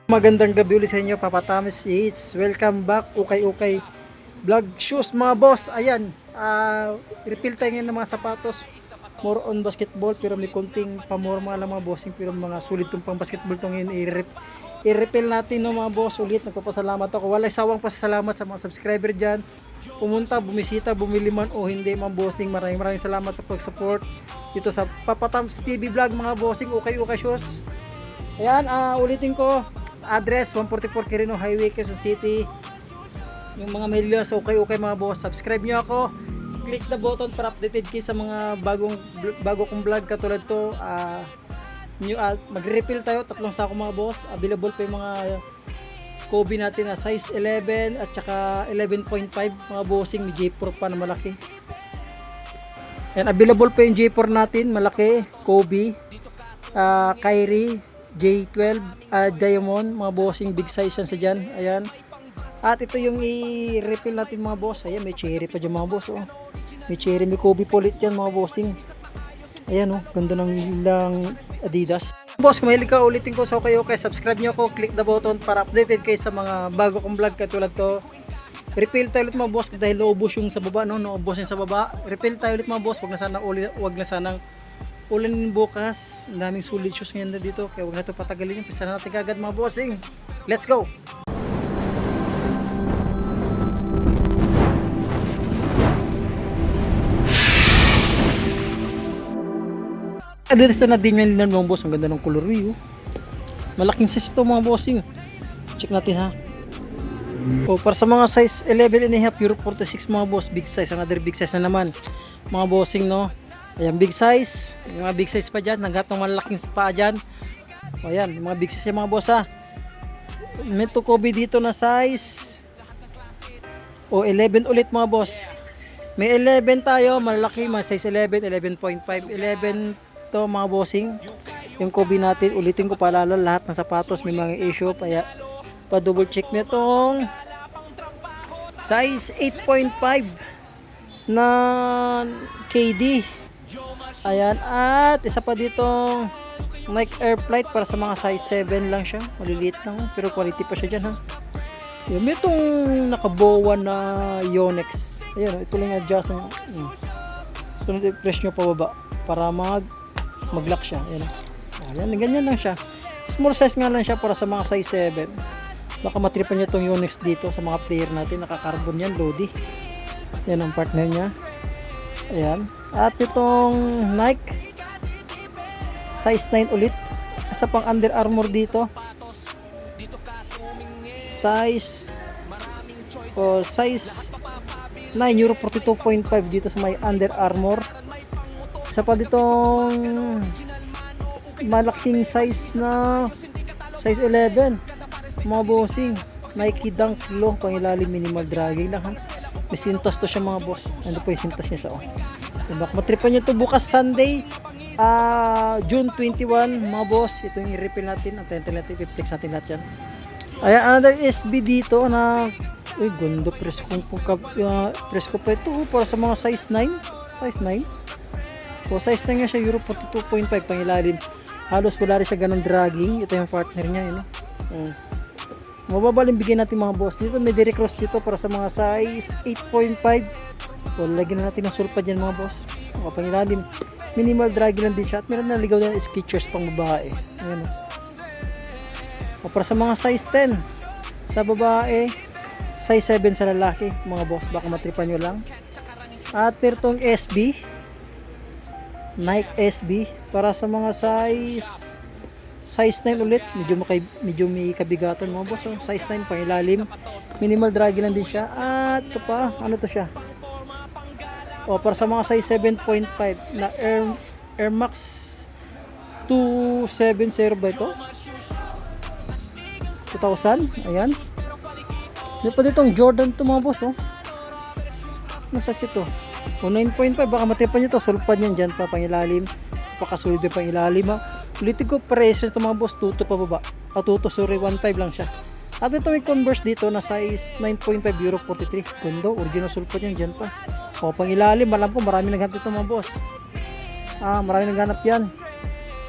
Magandang gabi ulit sa inyo, Papa Thomas Yates. Welcome back, ukay vlog shoes mga boss. Ayan, refill tayo ngayon ng mga sapatos. More on basketball pero may konting pamorma lang mga bossing, pero mga sulit tong pang basketball tong i-refill natin no mga boss. Ulit nagpapasalamat ako. Walay sawang pasalamat sa mga subscriber dyan. Pumunta, bumisita, bumili man o hindi mga bossing. Maraming salamat sa pag-support dito sa Papa Thomas TV vlog mga bossing, ukay shoes. Ayan, ulitin ko. Address 144 Quirino Highway, Quezon City. Yung mga mail sa ukay mga boss, subscribe nyo ako, click the button para updated kayo sa mga bago kong vlog katulad to. Mag-refill tayo, 3 sako mga boss. Available pa yung mga Kobe natin na size 11 at saka 11.5 mga bossing, may J4 pa na malaki. And available pa yung J4 natin malaki, Kobe, Kyrie J12, Diamond, mga bossing, big size yan sa dyan. Ayan. At ito yung i-refill natin mga boss. Ayan, may cherry pa dyan mga boss. Oh. May cherry, may Kobe Polit yan mga bossing. Ayan oh, ganda ng ilang Adidas. Boss, kung mahilig ka, ulitin ko sa okay, subscribe nyo ako, click the button para updated kayo sa mga bago kong vlog katulad to. Refill tayo ulit mga boss dahil naubos yung sa baba, no? Naubos yung sa baba. Refill tayo ulit mga boss, wag na sanang ulan bukas. Ang daming solid shoes ngayon na dito, kaya huwag na ito patagalin. Pisa na natin kagad mga bossing. Let's go! Dito na din yung linan mga boss. Ang ganda ng color view. Malaking size ito mga bossing. Check natin ha. O, para sa mga size 11.5 Euro 46 mga boss, big size. Another big size na naman mga bossing, no? Ayan, big size. Yung mga big size pa dyan. Naghat ng malaking pa dyan. O ayan, yung mga big size yung mga boss ha. May to Kobe dito na size. O 11 ulit mga boss. May 11 tayo. Malaki, mga size 11, 11.5, 11 to mga bossing. Yung Kobe natin, ulitin ko paalala, lahat ng sapatos may mga issue. Kaya pa double check nyo itong size 8.5 na KD. Ayan, at isa pa ditong Nike Air Flight para sa mga size 7 lang siya, maliliit lang pero quality pa siya dyan ha. Yung may itong nakabowa na Yonex. Ayan, ito lang yung adjust so i-press nyo pababa para mag-lock siya. Ayan, ganyan lang siya, small size nga lang siya para sa mga size 7. Baka matripan nyo itong Yonex dito sa mga player natin, naka-carbon yan, Lodi. Yan ang partner nya. Ayan. At itong Nike size 9 ulit. Isa pang Under Armour dito. Size 9 Euro 42.5 dito sa may Under Armour. Isa pa ditong malaking size na size 11 mga bossing, Nike Dunk Low, pangilalim, minimal dragging lang ha. May sintas to siya mga boss. Ano po yung sintas niya sa diba? Matripan nyo to bukas Sunday, June 21 mga boss. Ito yung i-refill natin. Antayin natin, i-flex natin lahat yan. Ayan, another SB dito na ganda, presko pa ito para sa mga size 9. Size 9 o size 9 nga siya, Euro 42.5 pangilalim. Halos wala rin siya ganang dragging. Ito yung partner niya yun. Mababaling bigyan natin mga boss. Dito may direct cross dito para sa mga size 8.5. O lagyan na natin ng sulpa dyan mga boss. O pangilalim, minimal drag lang din siya. At meron na ligaw na Skechers pang babae. Ayan o para sa mga size 10 sa babae, size 7 sa lalaki mga boss. Baka matripan nyo lang. At pertong SB, Nike SB para sa mga size 9 ulit, medyo may kabigatan mga boss. Size 9 pangilalim, minimal drag lang din siya. At ito pa, ano to siya, para sa mga size 7.5 na Air Max 270 ba ito, 2000. Ayan, may pa ditong Jordan to mga boss. Ano size ito, 9.5. baka matipan nyo to, sulpad yan dyan pa pangilalim, pakasulit pa pangilalim ha. Ulitin ko, pressure ito mga boss, 2 pa baba. 1.5 lang siya. At ito may Converse dito na size 9.5 Euro 43. Gundo, original sulpad yan dyan pa. O pang ilalim, alam ko marami naghanap ito mga boss. Marami naghanap yan.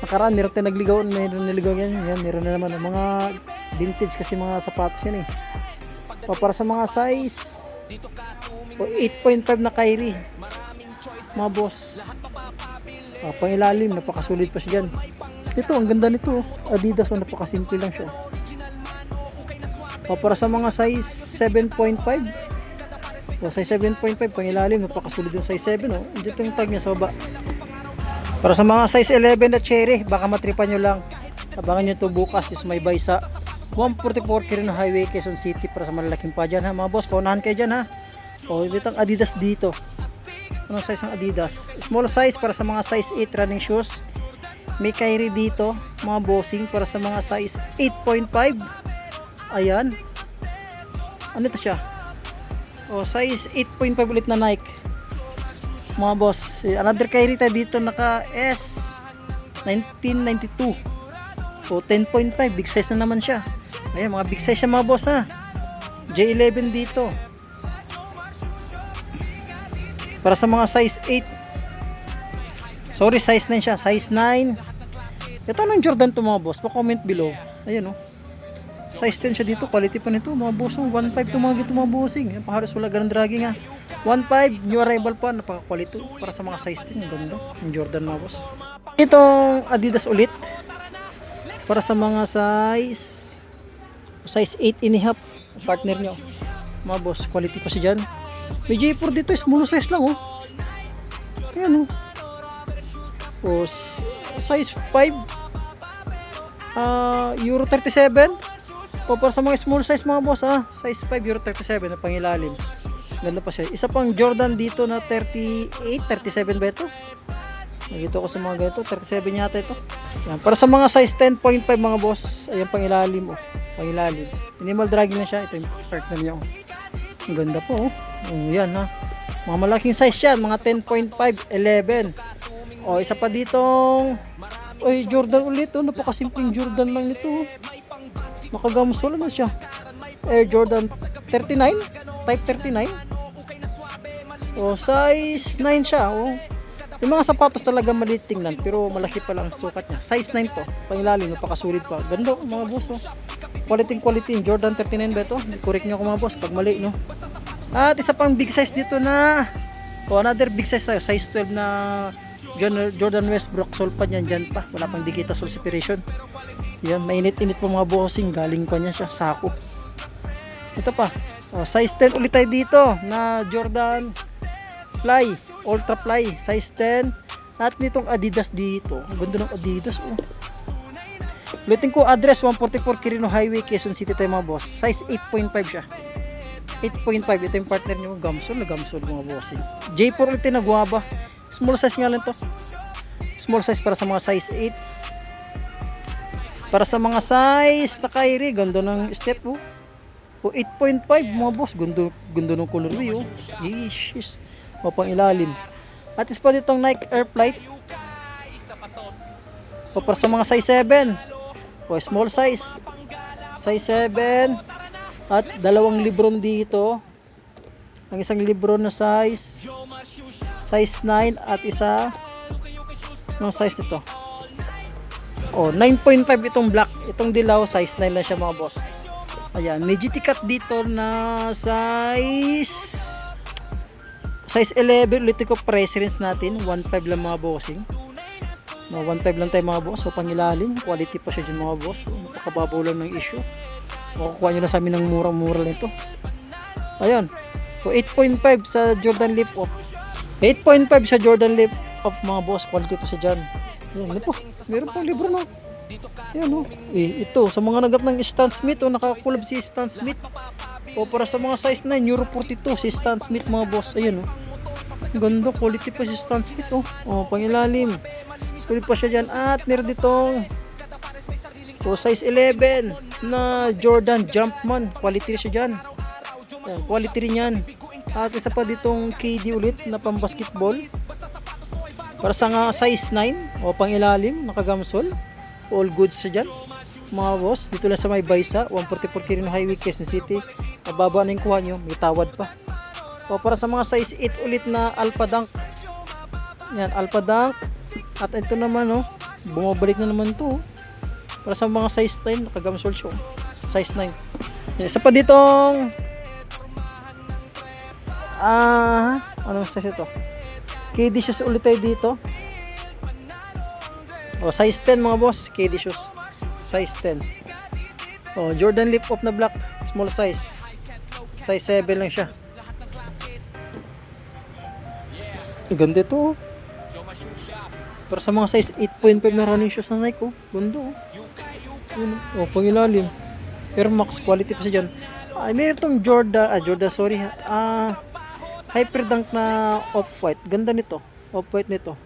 Nakaraan, meron tayo nagligaw, meron naligaw yan. Yan, meron na naman. Mga Vintage kasi mga sapatos yan eh. O, para sa mga size 8.5 na Kyrie mga boss. Pangilalim, napakasulit pa siya dyan. Ito, ang ganda nito. Adidas, napakasimple lang siya. Para sa mga size 7.5. Size 7.5, pangilalim, napakasulit yung size 7. Dito yung tag niya sa baba. Para sa mga size 11 na cherry, baka matripan nyo lang. Abangan nyo ito bukas is may buy sa 144 Quirino Highway, Quezon City para sa malalaking pa dyan ha. Mga boss, paunahan kayo dyan ha. Dito ang Adidas dito. Anong size ng Adidas? Small size para sa mga size 8 running shoes. May Kyrie dito, mga bossing para sa mga size 8.5. Ayan. Ano ito siya? Size 8.5 ulit na Nike. Mga boss, another Kyrie tayo dito, naka S 1992. 10.5, big size na naman siya. Ayan, mga big size siya mga boss ha. J11 dito. Para sa mga size 8. Sorry, size 9 siya. Size 9. Ito anong Jordan to mga boss? Pa-comment below. Ayan o. Size 10 siya dito. Quality pa nito mga boss. 1.5 to mga gito mga bossing. Pahalos wala ganang dragging ha. 1.5. New arrival pa. Napaka-quality. Para sa mga size 10. Ang ganda. Yung Jordan mga boss. Itong Adidas ulit. Para sa mga size 8 and a half. Partner nyo. Mga boss. Quality pa siya dyan. May J4 dito, small size lang oh. Ayan oh. Size 5. Euro 37. Para sa mga small size mga boss size 5 Euro 37 na pangilalim. Ganda pa siya. Isa pang Jordan dito na 38, 37 ba ito? Nakita ko sa mga ganito, 37 yata ito. Yan. Para sa mga size 10.5 mga boss, ayan pangilalim oh. Pangilalim. Minimal dragging na siya. Ito yung partner niya oh. Ang ganda po oh. Yan ha. Mga malaking size yan, mga 10.5, 11. Isa pa ditong Jordan ulit oh. Napakasimpleng Jordan lang nito oh. Nakagamsol na siya. Air Jordan 39, type 39. Size 9 siya oh. Yung mga sapatos talaga maliit tingnan pero malaki pa lang sukat niya. Size 9 to. Pangilalim, napakasulit pa. Ganda mga boss oh. Quality Jordan 39 ba ito? Correct nyo ako mga boss pag mali no. At isa pang big size dito na another big size tayo, size 12 na Jordan Westbrook. Sol pa niyan dyan pa, wala pang dikita sol separation. Yan, mainit-init po mga bossing. Galing pa niya siya, sako. Ito pa, size 10 ulit tayo dito na Jordan Fly, Ultra Fly, size 10. At nitong Adidas dito, ang ganda ng Adidas oh. Ulitin ko, address 144 Quirino Highway, Quezon City tayo mga boss. Size 8.5 siya. 8.5, ito yung partner nyo, Gamsol mga bossing. J4 ulit na guwaba. Small size nga lang to. Small size para sa mga size 8. Para sa mga size na Kyrie, ganda ng step oh. 8.5 mga boss, ganda ng colorway oh. Yeesh. Pang ilalim. At is pa ditong Nike Air Flight. Para sa mga size 7. Small size. Size 7. At dalawang libron dito. Ang isang libron na size 9 at isa ng size nito. 9.5 itong black. Itong dilaw size 9 lang siya mga boss. Ayan, may GT cut dito na size 11 ulit ko price range natin. 1.5 lang mga bossing. 1.5 lang tayo mga boss. Pangilalim, quality pa siya dyan mga boss. Napakababaw lang ng issue. Makukuha nyo na sa amin ng murang-mura nito. Ayun. 8.5 sa Jordan Lift Off. 8.5 sa Jordan Lift Off mga boss. Quality pa siya dyan. Ayan, ano po? Meron pang libro no. Ayan o. Ito, sa mga nagap ng Stan Smith nakakulab si Stan Smith. Para sa mga size 9, Euro 42 si Stan Smith mga boss. Ayan o. Ganda, quality pa si Stan Smith pangilalim. Sulit pa siya dyan. At meron ditong size 11 na Jordan Jumpman. Quality siya dyan. Ayan, quality rin yan. At isa pa ditong KD ulit na pang basketball. Para sa nga size 9 pang ilalim, nakagamsol. All goods siya dyan mga boss. Dito lang sa may Baysa 144 Quirino Highway, Quezon City. Mababa na yung kuha nyo, may tawad pa. Para sa mga size 8 ulit na Alpha Dunk. Yan, Alpha Dunk. At ito naman bumabalik na naman to. Para sa mga size 10, nakagamsol siya. Size 9. Isa pa ditong anong size ito? KD shoes ulit tayo dito. O, size 10 mga boss, KD shoes. Size 10. O, Jordan Lift Off na black, small size. Size 7 lang siya. Ganda ito. Pero sa mga size 8.5 na running shoes na Nike, ganda oh. Pangilalim. Pero max quality pa siya dyan. Mayroon itong Jordan, sorry. Hyper Dunk na off-white. Ganda nito. Off-white nito.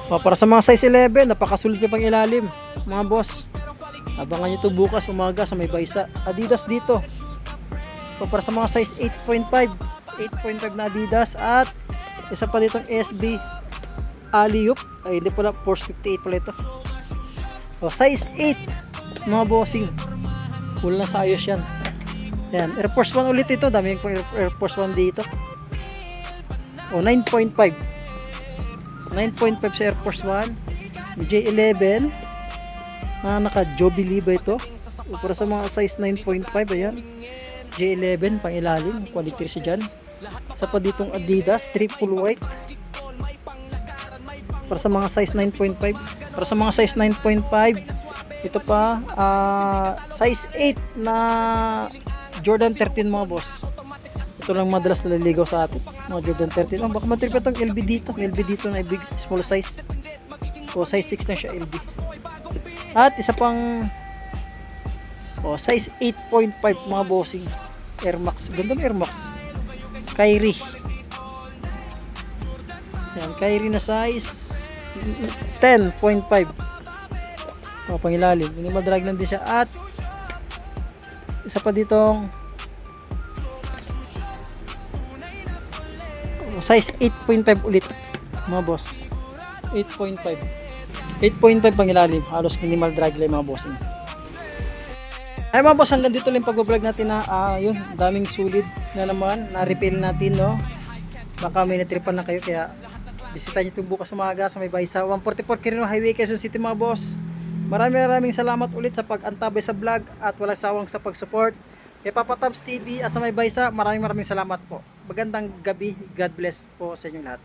Para sa mga size 11, napakasulit pa pang ilalim. Mga boss. Abangan nyo ito bukas umaga sa may Baysa. Adidas dito. Para sa mga size 8.5. 8.5 na Adidas. At isa pa ditong SB Alley-oop. Ay, hindi pala. Force 58 pala ito. Size 8. Mga bossing. Cool na sa ayos yan. Ayan. Air Force 1 ulit ito. Dami yung Air Force 1 dito. 9.5. 9.5 sa Air Force 1. J11. Naka Jubilee ba ito? Para sa mga size 9.5. Ayan. J11 pang ilalim. Quality siya dyan. Sa pa ditong Adidas triple white. Para sa mga size 9.5. Para sa mga size 9.5. Ito pa size 8 na Jordan 13 mga boss. Ito lang madalas naliligaw sa atin, mga Jordan 13. Baka matrip itong LB dito. LB dito na big small size. O size 6 na siya LB. At isa pang size 8.5 mga bossing. Air Max. Ganda ng Air Max. Kyrie. Yan, Kyrie na size 10.5. Pangilalim. Minimal drag lang din siya. At isa pa ditong size 8.5 ulit mga boss. 8.5 pangilalim. Halos minimal drag lang mga bossing. Ay mga boss, hanggang dito lang pag-vlog natin na yun, daming sulit na naman na-refill natin, no. Baka may natripan na kayo, kaya bisitahin nyo ito bukas umaga sa may Baysa 144 Quirino Highway, Quezon City mga boss. Maraming salamat ulit sa pag-antabay sa vlog at walang sawang sa pag-support kay Papa Tabs TV at sa may Baysa. Maraming salamat po. Magandang gabi. God bless po sa inyong lahat.